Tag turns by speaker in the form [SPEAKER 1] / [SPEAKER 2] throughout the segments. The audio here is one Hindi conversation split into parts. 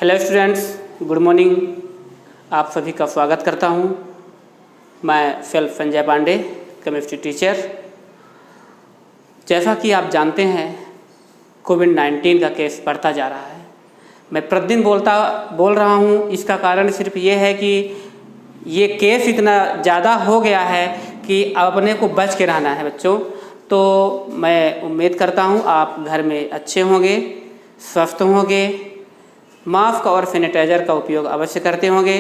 [SPEAKER 1] Hello students, good morning. आप सभी का स्वागत करता हूं। मैं self Sanjay Pandey, chemistry teacher. जैसा कि आप जानते हैं, कोविड-19 का केस बढ़ता जा रहा है। मैं प्रतिदिन बोल रहा हूं। इसका कारण सिर्फ ये है कि ये केस इतना ज़्यादा हो गया है कि अपने को बच के रहना है बच्चों। तो मैं उम्मीद करता हूं आप घर में अच्छे होंगे, स्वस्थ होंगे, मास्क और सैनिटाइज़र का उपयोग अवश्य करते होंगे।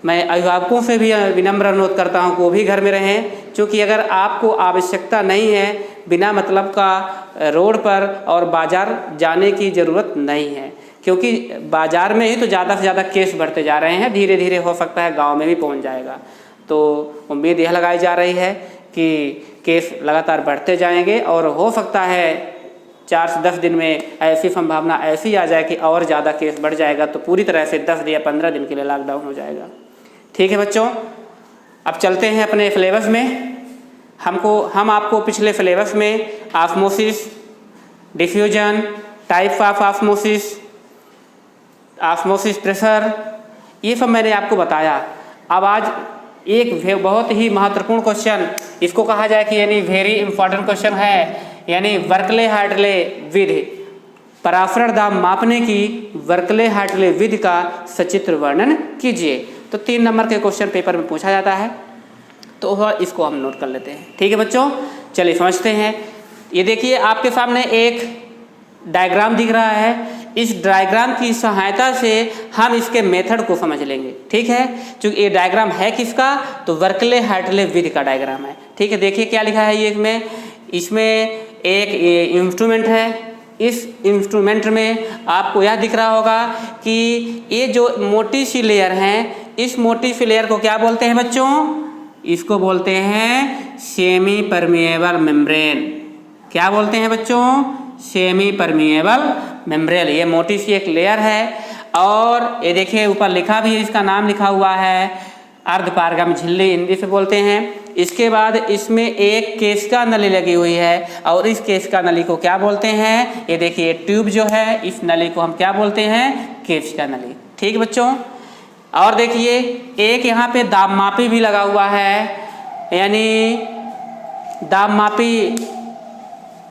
[SPEAKER 1] मैं अभिभावकों से भी विनम्र अनुरोध करता हूं कि वो भी घर में रहें, क्योंकि अगर आपको आवश्यकता नहीं है, बिना मतलब का रोड पर और बाज़ार जाने की ज़रूरत नहीं है, क्योंकि बाज़ार में ही तो ज़्यादा से ज़्यादा केस बढ़ते जा रहे हैं। धीरे धीरे हो सकता है गांव में भी पहुंच जाएगा। तो उम्मीद यह लगाई जा रही है कि केस लगातार बढ़ते जाएंगे और हो सकता है 4 से 10 दिन में ऐसी संभावना ऐसी आ जाए कि और ज़्यादा केस बढ़ जाएगा, तो पूरी तरह से 10 या 15 दिन के लिए लॉकडाउन हो जाएगा। ठीक है बच्चों, अब चलते हैं अपने सिलेबस में। हम आपको पिछले सिलेबस में osmosis, diffusion, type of osmosis, osmosis pressure, ये सब मैंने आपको बताया। अब आज एक बहुत ही महत्वपूर्ण क्वेश्चन, इसको कहा जाए कि यानी वेरी इंपॉर्टेंट क्वेश्चन है, यानी बर्कले हार्टले विधि, परासरण दाब मापने की बर्कले हार्टले विधि का सचित्र वर्णन कीजिए। तो 3 नंबर के क्वेश्चन पेपर में पूछा जाता है, तो इसको हम नोट कर लेते हैं। ठीक है बच्चों, चलिए समझते हैं। ये देखिए आपके सामने एक डायग्राम दिख रहा है। इस डायग्राम की सहायता से हम इसके मेथड को समझ लेंगे। ठीक है, क्योंकि ये डायग्राम है किसका, तो बर्कले हार्टले विधि का डायग्राम है। ठीक है, देखिए क्या लिखा है ये इसमें एक इंस्ट्रूमेंट है। इस इंस्ट्रूमेंट में आपको यह दिख रहा होगा कि ये जो मोटी सी लेयर है, इस मोटी सी लेयर को क्या बोलते हैं बच्चों? इसको बोलते हैं सेमी परमिएबल मेम्ब्रेन। क्या बोलते हैं बच्चों? Semi permeable membrane. ये मोटी सी एक लेयर है और ये देखिए ऊपर लिखा भी है, इसका नाम लिखा हुआ है अर्धपारगम झिल्ली, हिंदी से बोलते हैं। इसके बाद इसमें एक केशिका नली लगी हुई है और इस केशिका नली को क्या बोलते हैं? ये देखिए ट्यूब जो है, इस नली को हम क्या बोलते हैं? केशिका नली। ठीक है बच्चों, और देखिए एक यहाँ पे दाब मापी भी लगा हुआ है, यानी दाब मापी,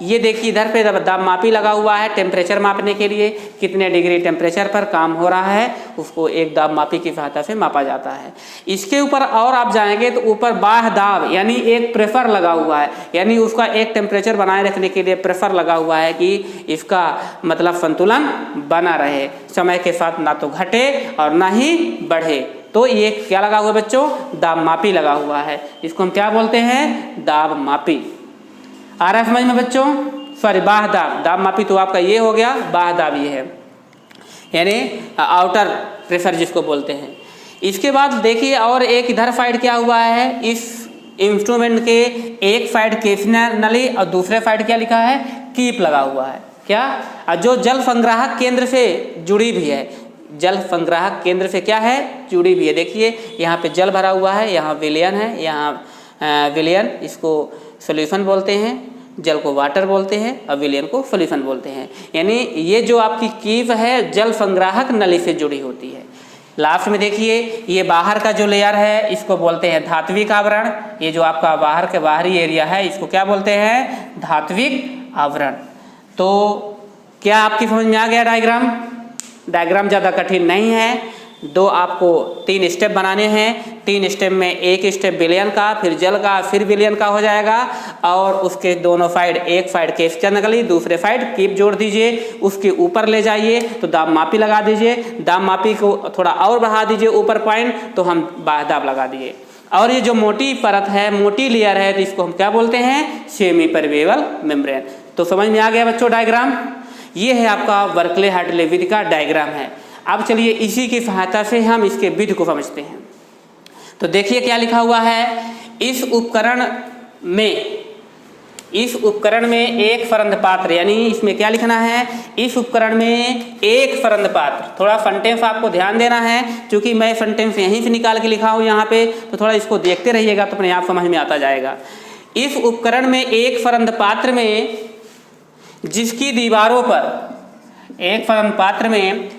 [SPEAKER 1] ये देखिए इधर पे दाब मापी लगा हुआ है टेम्परेचर मापने के लिए, कितने डिग्री टेम्परेचर पर काम हो रहा है उसको एक दाब मापी की सहायता से मापा जाता है। इसके ऊपर और आप जाएंगे तो ऊपर बाह्य दाब यानी एक प्रेशर लगा हुआ है, यानी उसका एक टेम्परेचर बनाए रखने के लिए प्रेशर लगा हुआ है कि इसका मतलब संतुलन बना रहे, समय के साथ ना तो घटे और ना ही बढ़े। तो ये क्या लगा हुआ है बच्चों? दाब मापी लगा हुआ है। इसको हम क्या बोलते हैं? दाब मापी। आ रहा है समझ में बच्चों? सॉरी, बाह्य दाब। दाब मापी तो आपका ये हो गया, बाह्य दाब ये है, यानी आउटर प्रेशर जिसको बोलते हैं। इसके बाद देखिए और एक इधर साइड क्या हुआ है, इस इंस्ट्रूमेंट के एक साइड केशिका नली और दूसरे साइड क्या लिखा है? कीप लगा हुआ है। क्या? जो जल संग्राहक केंद्र से जुड़ी भी है, जल संग्राहक केंद्र से क्या है? जुड़ी भी है। देखिए यहाँ पे जल भरा हुआ है, यहाँ विलयन है, यहाँ विलयन, इसको सॉल्यूशन बोलते हैं, जल को वाटर बोलते हैं और विलयन को सॉल्यूशन बोलते हैं। यानी ये जो आपकी कीप है जल संग्राहक नली से जुड़ी होती है। लास्ट में देखिए ये बाहर का जो लेयर है इसको बोलते हैं धात्विक आवरण। ये जो आपका बाहर के बाहरी एरिया है इसको क्या बोलते हैं? धात्विक आवरण। तो क्या आपकी समझ में आ गया डायग्राम? डायग्राम ज़्यादा कठिन नहीं है। आपको 3 स्टेप बनाने हैं। 3 स्टेप में एक स्टेप विलयन का, फिर जल का, फिर विलयन का हो जाएगा और उसके दोनों साइड, एक साइड केशिका नली, दूसरे साइड कीप जोड़ दीजिए, उसके ऊपर ले जाइए तो दाब मापी लगा दीजिए, दाब मापी को थोड़ा और बढ़ा दीजिए ऊपर पॉइंट, तो हम बाह्य दाब लगा दिए। और ये जो मोटी परत है, मोटी लेयर है, तो इसको हम क्या बोलते हैं? Semi permeable membrane. तो समझ में आ गया बच्चों डायग्राम? ये है आपका बर्कले हार्टले विधि का डायग्राम है। अब चलिए इसी की सहायता से हम इसके विधि को समझते हैं। तो देखिए क्या लिखा हुआ है, इस उपकरण में एक फरंद पात्र, यानी इसमें क्या लिखना है? इस उपकरण में एक फरंद पात्र। थोड़ा सेंटेंस आपको ध्यान देना है, क्योंकि मैं सेंटेंस यहीं से निकाल के लिखा हूँ यहाँ पे, तो थोड़ा इसको देखते रहिएगा तो अपने आप समझ में आता जाएगा। इस उपकरण में एक फरंद पात्र में जिसकी दीवारों पर, एक फरंद पात्र में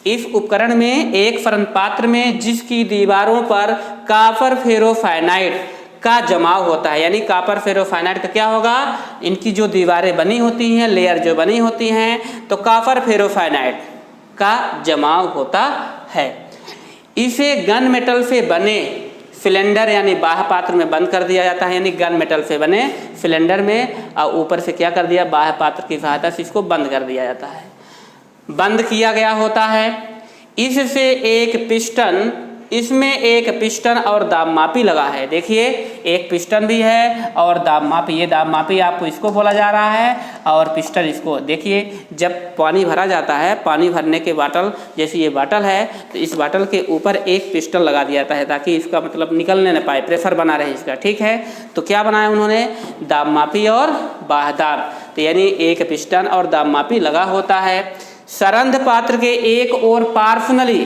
[SPEAKER 1] इस उपकरण में एक फर्न पात्र में जिसकी दीवारों पर कॉपर फेरोफाइनाइट का जमाव होता है, यानी कॉपर फेरोफाइनाइट का क्या होगा, इनकी जो दीवारें बनी होती हैं, लेयर जो बनी होती हैं, तो कॉपर फेरोफाइनाइट का जमाव होता है। इसे गन मेटल से बने सिलेंडर यानी बाह्य पात्र में बंद कर दिया जाता है, यानी गन मेटल से बने सिलेंडर में और ऊपर से क्या कर दिया, बाह्य पात्र की सहायता से इसको बंद कर दिया जाता है, बंद किया गया होता है। इससे एक पिस्टन, इसमें एक पिस्टन और दाबमापी लगा है। देखिए एक पिस्टन भी है और दाबमापी, ये दाबमापी आपको इसको बोला जा रहा है और पिस्टन इसको। देखिए जब पानी भरा जाता है, पानी भरने के बाटल, जैसे ये बाटल है, तो इस बाटल के ऊपर एक पिस्टन लगा दिया जाता है ताकि इसका मतलब निकलने न पाए, प्रेशर बना रहे इसका, ठीक है। तो क्या बनाया उन्होंने, दाबमापी और बाह्य दाब, तो यानी एक पिस्टन और दाबमापी लगा होता है। सरंध्र पात्र के एक ओर पार्सनली,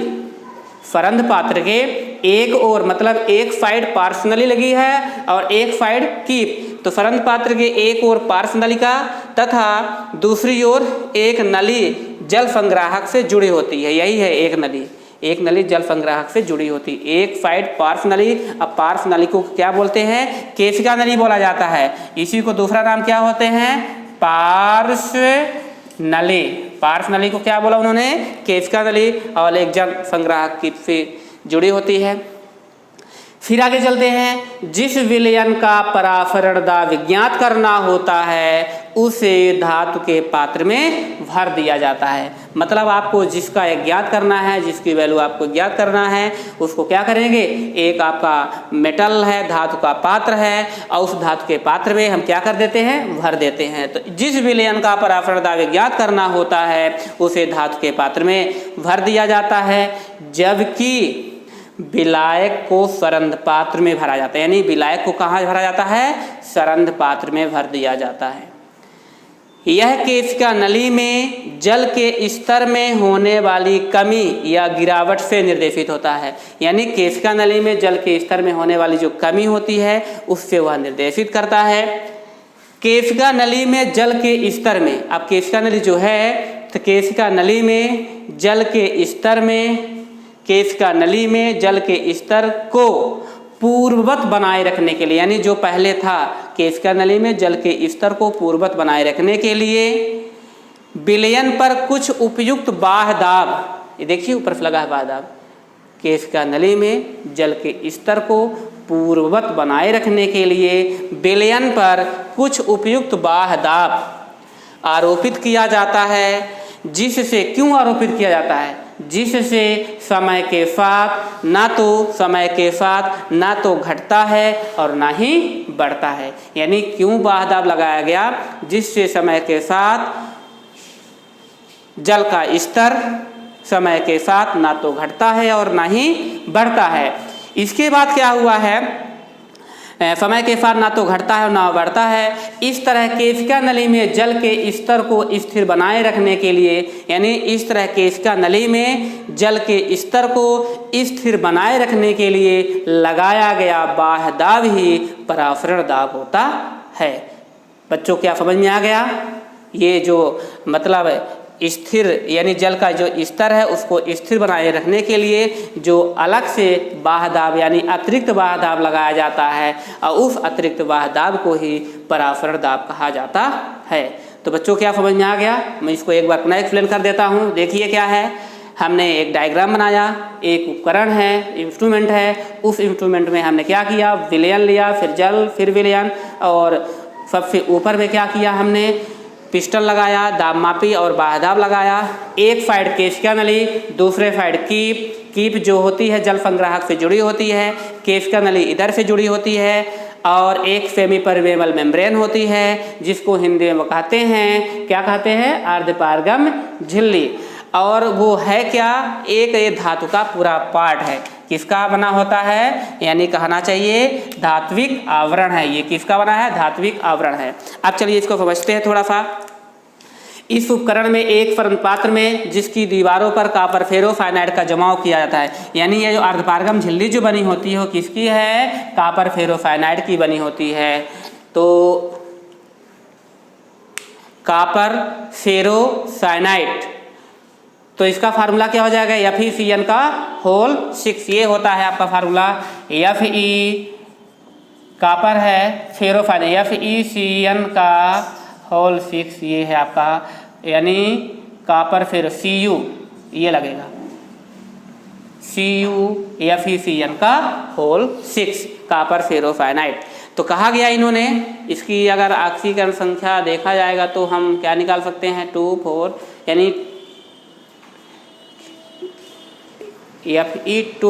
[SPEAKER 1] फरंध पात्र के एक ओर मतलब एक साइड पार्सनली लगी है और एक साइड कीप, तो फरंध पात्र के एक ओर पार्सनली का तथा दूसरी ओर एक नली जल संग्राहक से जुड़ी होती है। यही है एक नली जल संग्राहक से जुड़ी होती, एक साइड पार्श्व नली। अब पार्श्व नली को क्या बोलते हैं, केशिका नली बोला जाता है। इसी को दूसरा नाम क्या होते हैं, पार्श्व नली। पार्श्व नली को क्या बोला उन्होंने, केशिका नली, और एक जल संग्राहक की से जुड़ी होती है। फिर आगे चलते हैं, जिस विलयन का परासरण दाब ज्ञात करना होता है उसे धातु के पात्र में भर दिया जाता है। मतलब आपको जिसका ज्ञात करना है, जिसकी वैल्यू आपको ज्ञात करना है, उसको क्या करेंगे, एक आपका मेटल है, धातु का पात्र है, और उस धातु के पात्र में हम क्या कर देते हैं, भर देते हैं। तो जिस विलयन का परासरण दाब ज्ञात करना होता है उसे धातु के पात्र में भर दिया जाता है। जबकि विलायक को सरंध पात्र में भरा जाता है, यानी विलायक को कहाँ भरा जाता है, सरंध पात्र में भर दिया जाता है। यह केशिका नली में जल के स्तर में होने वाली कमी या गिरावट से निर्देशित होता है, यानी केशिका नली में जल के स्तर में होने वाली जो कमी होती है उससे वह निर्देशित करता है। केशिका नली में जल के स्तर में, अब केशिका नली जो है, तो केशिका नली में जल के स्तर में, केशिका नली में जल के स्तर को पूर्ववत बनाए रखने के लिए, यानी जो पहले था केशिका नली में जल के स्तर को पूर्ववत बनाए रखने के लिए विलयन पर कुछ उपयुक्त बाह्य दाब, ये देखिए ऊपर से लगा है बाह्य दाब, केशिका नली में जल के स्तर को पूर्ववत बनाए रखने के लिए विलयन पर कुछ उपयुक्त बाह्य दाब आरोपित किया जाता है। जिससे, क्यों आरोपित किया जाता है, जिससे समय के साथ ना तो घटता है और ना ही बढ़ता है। यानी क्यों बाह्य दाब लगाया गया, जिससे समय के साथ जल का स्तर समय के साथ ना तो घटता है और ना ही बढ़ता है। इसके बाद क्या हुआ है, समय के साथ ना तो घटता है और ना बढ़ता है। इस तरह केशिका नली में जल के स्तर को स्थिर बनाए रखने के लिए, यानी इस तरह केशिका नली में जल के स्तर को स्थिर बनाए रखने के लिए लगाया गया बाह्य दाब ही परासरण दाब होता है। बच्चों क्या समझ में आ गया, ये जो मतलब स्थिर यानी जल का जो स्तर है उसको स्थिर बनाए रखने के लिए जो अलग से बाह्य दाब यानी अतिरिक्त बाह्य दाब लगाया जाता है और उस अतिरिक्त बाह्य दाब को ही परासरण दाब कहा जाता है। तो बच्चों क्या समझ में आ गया, मैं इसको एक बार पुनः एक्सप्लेन कर देता हूँ। देखिए क्या है, हमने एक डायग्राम बनाया, एक उपकरण है, इंस्ट्रूमेंट है, उस इंस्ट्रूमेंट में हमने क्या किया, विलयन लिया, फिर जल, फिर विलयन, और सबसे ऊपर में क्या किया, हमने पिस्टन लगाया, दाबमापी और बाह्य दाब लगाया। एक साइड केशिका नली, दूसरे साइड कीप जो होती है जल संग्राहक से जुड़ी होती है, केशिका नली इधर से जुड़ी होती है, और एक सेमी परमेबल मेम्ब्रेन होती है जिसको हिंदी में कहते हैं, क्या कहते हैं, अर्धपारगम झिल्ली। और वो है क्या, एक ये धातु का पूरा पार्ट है, किसका बना होता है, यानी कहना चाहिए धात्विक आवरण है। ये किसका बना है, धात्विक आवरण है। अब चलिए इसको समझते हैं थोड़ा सा। इस उपकरण में एक फर्न पात्र में जिसकी दीवारों पर कॉपर फेरोफाइनाइट का जमाव किया जाता है, यानी ये जो अर्धपारगम झिल्ली जो बनी होती है वो किसकी है, कॉपर फेरोफाइनाइट की बनी होती है। तो कॉपर फेरोसाइनाइट तो इसका फार्मूला क्या हो जाएगा, FeCN का होल 6, ये होता है आपका फार्मूला। Fe कॉपर है फेरोफाइनाइट, FeCN का होल 6 ये है आपका, यानी कॉपर फेरो Cu ये लगेगा, Cu FeCN का होल 6 कॉपर फेरोफाइनाइट। तो कहा गया इन्होंने, इसकी अगर ऑक्सीकरण संख्या देखा जाएगा तो हम क्या निकाल सकते हैं, 2 4 यानी Fe2,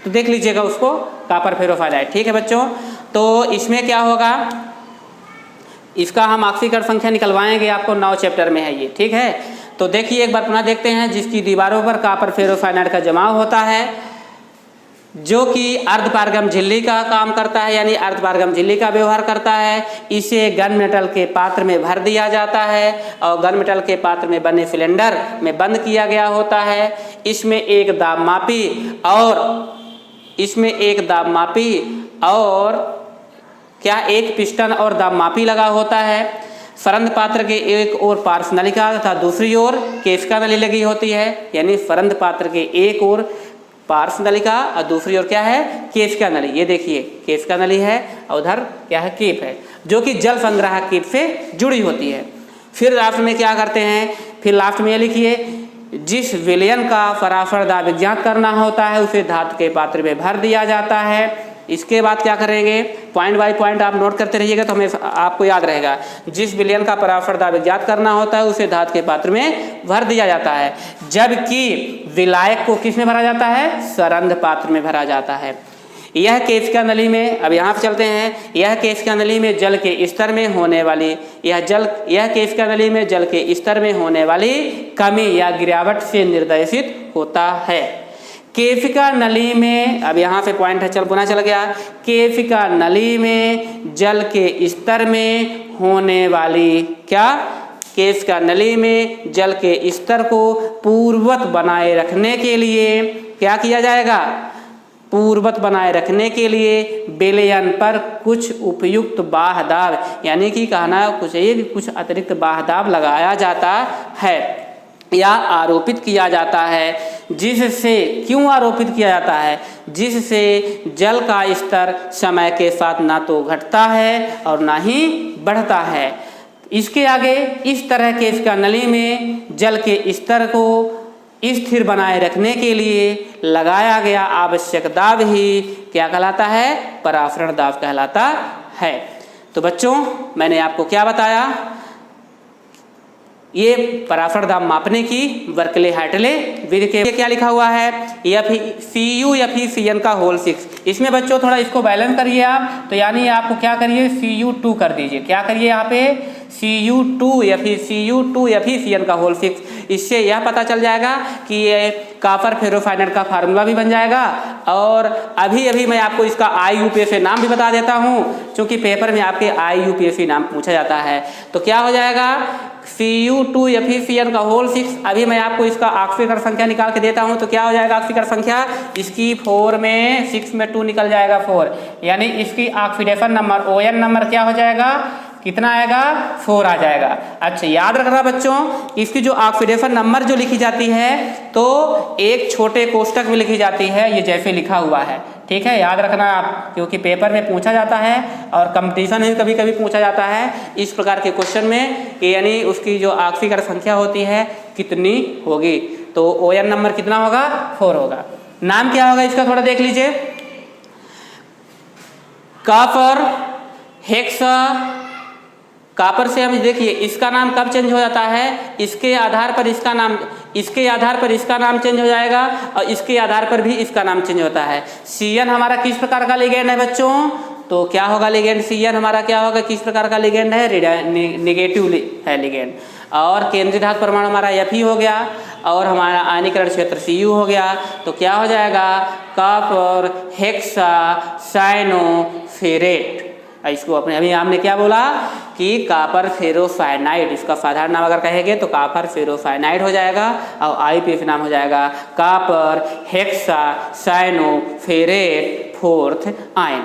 [SPEAKER 1] तो देख लीजिएगा उसको, कॉपर फेरोफाइनाइट। ठीक है बच्चों, तो इसमें क्या होगा, इसका हम ऑक्सीकरण संख्या निकलवाएंगे, आपको 9 चैप्टर में है ये। ठीक है, तो देखिए एक बार पुनः देखते हैं। जिसकी दीवारों पर कॉपर फेरोफाइनाइट का जमाव होता है, जो कि अर्धपारगम झिल्ली का काम करता है, यानी अर्धपारगम झिल्ली का व्यवहार करता है, इसे गन मेटल के पात्र में भर दिया जाता है और गन मेटल के पात्र में बने सिलेंडर में बंद किया गया होता है। इसमें एक दाब मापी और क्या एक पिस्टन और दाब मापी लगा होता है। फरंद पात्र के एक ओर पार्श्वनलिका तथा दूसरी ओर केशिका नली लगी होती है, यानी फरंद पात्र के एक ओर पार्श्वनलिका और दूसरी ओर क्या है, केशिका नली। ये देखिए केशिका नली है और उधर क्या है, कीप है, जो कि जल संग्राहक कीप से जुड़ी होती है। फिर लास्ट में क्या करते हैं, फिर लास्ट में ये लिखिए, जिस विलयन का पराशर दाब ज्ञात करना होता है उसे धातु के पात्र में भर दिया जाता है। इसके बाद क्या करेंगे, पॉइंट बाय पॉइंट आप नोट करते रहिएगा तो हमें आपको याद रहेगा। जिस विलयन का पराशर दाब ज्ञात करना होता है उसे धातु के पात्र में भर दिया जाता है, जबकि विलायक को किस में भरा जाता है, सरंध्र पात्र में भरा जाता है। यह केशिका नली में, अब यहाँ पे चलते हैं, यह केशिका नली में जल के स्तर में होने वाली यह केशिका नली में जल के स्तर में होने वाली कमी या गिरावट से निर्देशित होता है। केशिका नली में, अब यहाँ से पॉइंट है, चल पुनः चल गया, केशिका नली में जल के स्तर में होने वाली क्या, केशिका नली में जल के स्तर को पूर्ववत बनाए रखने के लिए क्या किया जाएगा, पूर्ववत बनाए रखने के लिए विलयन पर कुछ उपयुक्त बाह्य दाब, यानी कि कहना कुछ ये कि कुछ अतिरिक्त बाह्य दाब लगाया जाता है या आरोपित किया जाता है। जिससे, क्यों आरोपित किया जाता है, जिससे जल का स्तर समय के साथ ना तो घटता है और ना ही बढ़ता है। इसके आगे इस तरह केशिका नली में जल के स्तर को स्थिर बनाए रखने के लिए लगाया गया आवश्यक दाब ही क्या कहलाता है, परासरण दाब कहलाता है। तो बच्चों मैंने आपको क्या बताया, ये परासरण दाब मापने की बर्कले हार्टले विधि के क्या लिखा हुआ है, FeCN का होल 6। इसमें बच्चों थोड़ा इसको बैलेंस करिए आप, तो यानी आपको क्या करिए, Cu2 कर दीजिए, क्या करिए यहाँ पे Cu2 FeCN का होल 6। इससे यह पता चल जाएगा कि ये कॉपर फेरोफाइनाइट का फार्मूला भी बन जाएगा। और अभी मैं आपको इसका IUPAC नाम भी बता देता हूँ, क्योंकि पेपर में आपके IUPAC नाम पूछा जाता है। तो क्या हो जाएगा, Cu2 FeCN का होल 6। अभी मैं आपको इसका ऑक्सीकरण संख्या निकाल के देता हूँ, तो क्या हो जाएगा ऑक्सीकरण संख्या, इसकी 4 में 6 में 2 निकल जाएगा 4, यानी इसकी ऑक्सीडेशन नंबर ON नंबर क्या हो जाएगा, कितना आएगा, 4 आ जाएगा। अच्छा याद रखना बच्चों, इसकी जो ऑक्सीडेशन नंबर जो लिखी जाती है तो एक छोटे कोष्टक में लिखी जाती है, ये जैसे लिखा हुआ है। ठीक है, याद रखना आप, क्योंकि पेपर में पूछा जाता है और कंपटीशन में कभी कभी पूछा जाता है इस प्रकार के क्वेश्चन में, यानी उसकी जो ऑक्सीकरण संख्या होती है कितनी होगी। तो ON नंबर कितना होगा, 4 होगा। नाम क्या होगा इसका, थोड़ा देख लीजिए, कॉपर हेक्सा। कॉपर से हम देखिए इसका नाम कब चेंज हो जाता है, इसके आधार पर इसका नाम चेंज हो जाएगा और इसके आधार पर भी इसका नाम चेंज होता है। CN हमारा किस प्रकार का लिगेंड है बच्चों, तो क्या होगा लिगेंड, CN हमारा क्या होगा, किस प्रकार का लिगेंड है, नेगेटिव है लिगेंड। और केंद्रीय धातु परमाणु हमारा Fe हो गया और हमारा आयनीकरण क्षेत्र Cu हो गया। तो क्या हो जाएगा, कॉपर हेक्सा साइनोफेरेट। इसको अपने अभी हमने क्या बोला कि कॉपर फेरोफाइनाइट, इसका साधारण नाम अगर कहेंगे तो कॉपर फेरोफाइनाइट हो जाएगा और IUPAC नाम हो जाएगा copper hexa cyanoferrate 4th ion.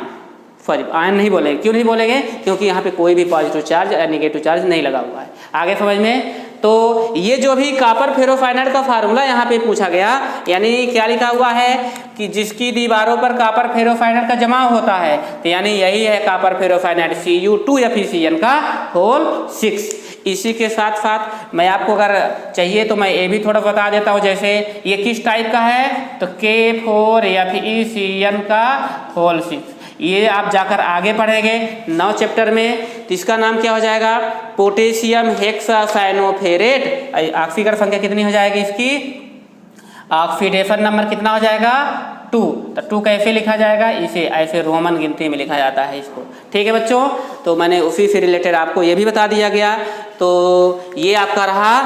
[SPEAKER 1] Sorry ion नहीं बोलेंगे, क्यों नहीं बोलेंगे, क्योंकि यहाँ पे कोई भी पॉजिटिव चार्ज या नेगेटिव चार्ज नहीं लगा हुआ है। आगे समझ में तो ये जो भी कॉपर फेरोफाइनाइट का फार्मूला यहाँ पे पूछा गया, यानी क्या लिखा हुआ है कि जिसकी दीवारों पर कॉपर फेरोफाइनाइट का जमाव होता है, तो यानी यही है कॉपर फेरोफाइनाइट Cu2Fe का होल 6। इसी के साथ साथ मैं आपको अगर चाहिए तो मैं ये भी थोड़ा बता देता हूँ, जैसे ये किस टाइप का है, तो K4Fe का होल 6। ये आप जाकर आगे पढ़ेंगे 9 चैप्टर में, तो इसका नाम क्या हो जाएगा, पोटेशियम हेक्सासाइनोफेरेट। ऑक्सीकरण संख्या कितनी हो जाएगी इसकी, ऑक्सीडेशन नंबर कितना हो जाएगा 2। तो 2 कैसे लिखा जाएगा, इसे ऐसे रोमन गिनती में लिखा जाता है इसको। ठीक है बच्चों, तो मैंने उसी से रिलेटेड आपको ये भी बता दिया गया। तो ये आपका रहा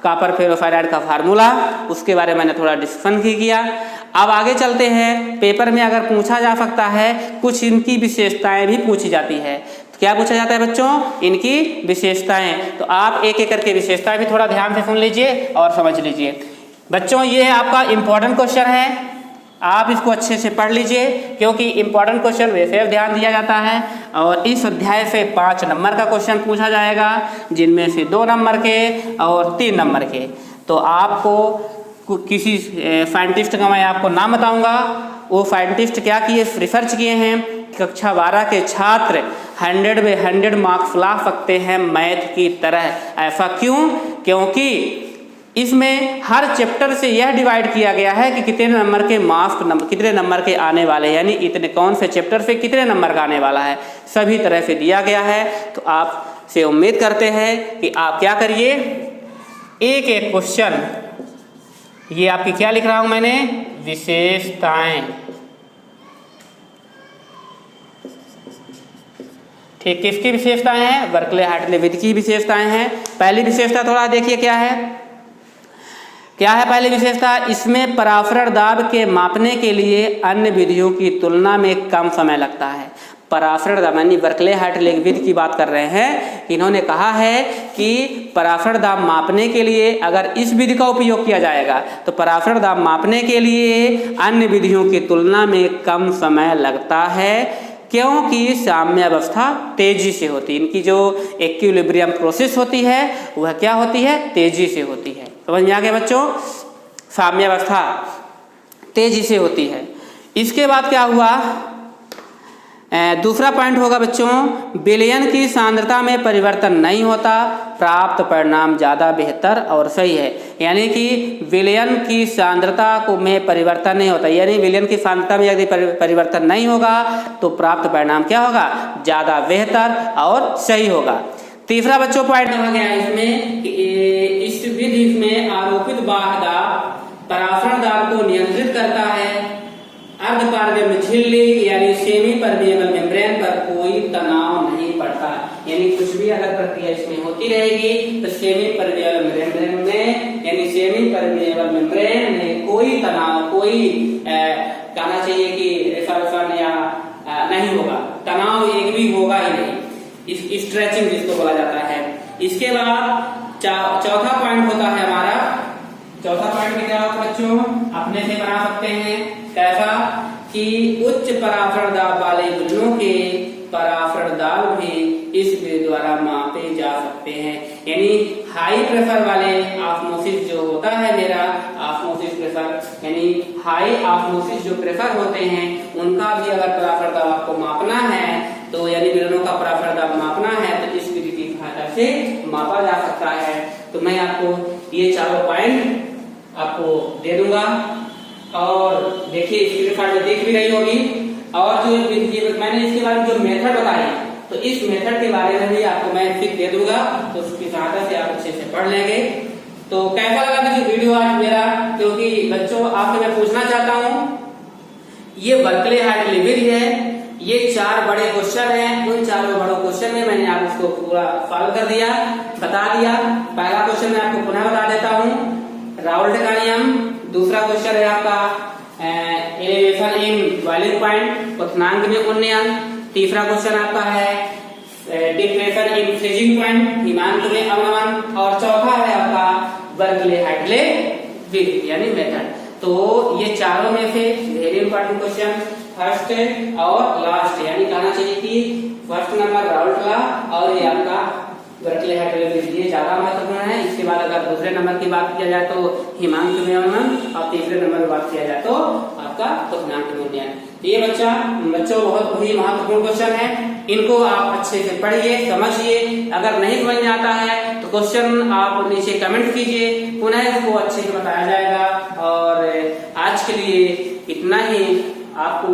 [SPEAKER 1] कॉपर फेरोफाइनाइट का फार्मूला, उसके बारे में मैंने थोड़ा डिस्कशन किया। अब आगे चलते हैं, पेपर में अगर पूछा जा सकता है, कुछ इनकी विशेषताएं भी पूछी जाती है। तो क्या पूछा जाता है बच्चों, इनकी विशेषताएं। तो आप एक एक करके विशेषताएं भी थोड़ा ध्यान से सुन लीजिए और समझ लीजिए। बच्चों ये आपका इम्पोर्टेंट क्वेश्चन है, आप इसको अच्छे से पढ़ लीजिए, क्योंकि इम्पोर्टेंट क्वेश्चन वैसे ध्यान दिया जाता है। और इस अध्याय से 5 नंबर का क्वेश्चन पूछा जाएगा, जिनमें से 2 नंबर के और 3 नंबर के। तो आपको किसी साइंटिस्ट का मैं आपको नाम बताऊंगा, वो साइंटिस्ट क्या किए, रिसर्च किए हैं, कक्षा 12 के छात्र 100 में 100 मार्क्स ला सकते हैं मैथ की तरह। ऐसा क्यों, क्योंकि इसमें हर चैप्टर से यह डिवाइड किया गया है कि कितने नंबर के मार्क्स कितने नंबर के आने वाले हैं, यानी इतने कौन से चैप्टर से कितने नंबर का आने वाला है, सभी तरह से दिया गया है। तो आपसे उम्मीद करते हैं कि आप क्या करिए, एक एक क्वेश्चन, ये आपकी क्या लिख रहा हूं मैंने, विशेषताएं। ठीक, किसकी विशेषताएं हैं, बर्कले-हार्टले विधि की विशेषताएं हैं। पहली विशेषता थोड़ा देखिए क्या है पहली विशेषता, इसमें पराफरण दाब के मापने के लिए अन्य विधियों की तुलना में कम समय लगता है। पराफरण दाब यानी बर्कले-हार्टले विधि की बात कर रहे हैं। इन्होंने कहा है कि पराफरण दाब मापने के लिए अगर इस विधि का उपयोग किया जाएगा तो पराफरण दाब मापने के लिए अन्य विधियों की तुलना में कम समय लगता है, क्योंकि साम्यावस्था तेजी से होती है। इनकी जो इक्विलिब्रियम प्रोसेस होती है वह क्या होती है, तेजी से होती है। समझ में आ गया बच्चों, साम्यावस्था तेजी से होती है। इसके बाद क्या हुआ, दूसरा पॉइंट होगा बच्चों, विलयन की सांद्रता में परिवर्तन नहीं होता, प्राप्त परिणाम ज़्यादा बेहतर और सही है। यानी कि विलयन की सांद्रता को में परिवर्तन नहीं होता, यानी विलयन की सांद्रता में यदि परिवर्तन नहीं होगा तो प्राप्त परिणाम क्या होगा, ज़्यादा बेहतर और सही होगा। तीसरा बच्चों पॉइंट कहा गया इसमें कि इस विधि में आरोपित बाह्य दाब पराफरण दाब को नियंत्रित करता है। अर्धपारगम्य झिल्ली यानी सेमी परमेबल मेम्ब्रेन पर कोई तनाव नहीं पड़ता, यानी कुछ भी अगर प्रक्रिया इसमें होती रहेगी तो सेमी परमेबल मेम्ब्रेन में यानी सेमी परमेबल मेम्ब्रेन में कोई तनाव, कोई कहना चाहिए कि रिसर्शन या नहीं होगा, तनाव एक भी होगा ही नहीं, इस स्ट्रेचिंग जिसको बोला जाता है। इसके बाद चौथा पॉइंट होता है हमारा, चौथा पॉइंट में क्या होता है बच्चों, अपने से बना सकते हैं, कैसा कि उच्च पराफरण दाब वाले गुल्लों के पराफरण दाब भी इस विधि द्वारा मापे जा सकते हैं। यानी हाई प्रेशर वाले ऑस्मोसिस जो होता है मेरा ऑस्मोसिस प्रेशर, यानी हाई ऑस्मोसिस जो प्रेशर होते हैं उनका भी अगर पराफरण दाब आपको मापना है तो यानी विलयनों का पराफरण दाब मापना है तो इस विधि की सहायता से मापा जा सकता है। तो मैं आपको ये चारों पॉइंट आपको दे दूंगा और देखिए स्क्रीन शॉट में देख भी रही होगी। और जो मैंने इसके बारे में जो मेथड बताई तो इस मेथड के बारे में भी आपको मैं फिर दे दूंगा, तो उसकी सहायता से आप अच्छे से पढ़ लेंगे। तो कैसा लगा मुझे वीडियो आज मेरा, क्योंकि बच्चों आपसे मैं पूछना चाहता हूँ, ये बर्कले-हार्टले विधि है, ये 4 बड़े क्वेश्चन हैं, उन 4 बड़े क्वेश्चन में मैंने आप उसको पूरा सॉल्व कर दिया, बता दिया। पहला क्वेश्चन मैं आपको पुनः बता देता हूँ, राउल्ट का नियम। दूसरा क्वेश्चन है आपका एलिवेशन इन बॉइलिंग पॉइंट, क्वथनांक में उन्नयन। तीसरा क्वेश्चन आपका है डिप्रेशन इन फ्रीजिंग पॉइंट, हिमांक में अवनमन। और चौथा है आपका बर्कले-हार्टले विधि यानी मेथड। तो ये चारों में से वेरी इंपॉर्टेंट क्वेश्चन फर्स्ट और लास्ट, यानी कहना चाहिए कि फर्स्ट नंबर राउल्ट का और ये आपका बर्कले हाइड्रोलॉजी ये ज्यादा महत्वपूर्ण है। इसके बाद अगर दूसरे नंबर की बात किया जाए तो हिमांशु मेनन, और तीसरे नंबर की बात किया जाए तो आपका हिमांशु मेनन। ये बच्चों बहुत ही महत्वपूर्ण क्वेश्चन है, इनको आप अच्छे से पढ़िए, समझिए। अगर नहीं समझ में आता है तो क्वेश्चन आप नीचे कमेंट कीजिए, पुनः इसको अच्छे से बताया जाएगा। और आज के लिए इतना ही। आपको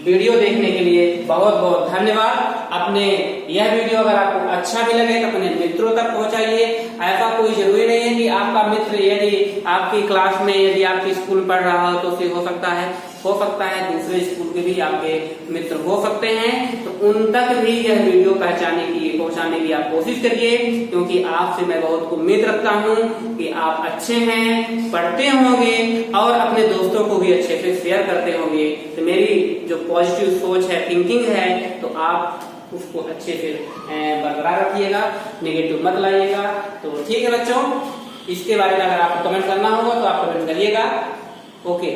[SPEAKER 1] वीडियो देखने के लिए बहुत बहुत धन्यवाद। अपने यह वीडियो अगर आपको अच्छा भी लगे तो अपने मित्रों तक पहुंचाइए। ऐसा कोई जरूरी नहीं है कि आपका मित्र यदि आपकी क्लास में, यदि आपकी स्कूल पढ़ रहा हो तो फिर हो सकता है दूसरे स्कूल के भी आपके मित्र हो सकते हैं, तो उन तक भी यह वीडियो पहुंचाने की आप कोशिश करिए, क्योंकि आपसे मैं बहुत उम्मीद रखता हूं कि आप अच्छे हैं, पढ़ते होंगे और अपने दोस्तों को भी अच्छे से शेयर करते होंगे। तो मेरी जो पॉजिटिव सोच है, थिंकिंग है, तो आप उसको अच्छे से बरकरार रखिएगा, नेगेटिव मत लाइएगा। तो ठीक है बच्चों, इसके बारे में अगर आपको कमेंट करना होगा तो आप कमेंट करिएगा। ओके।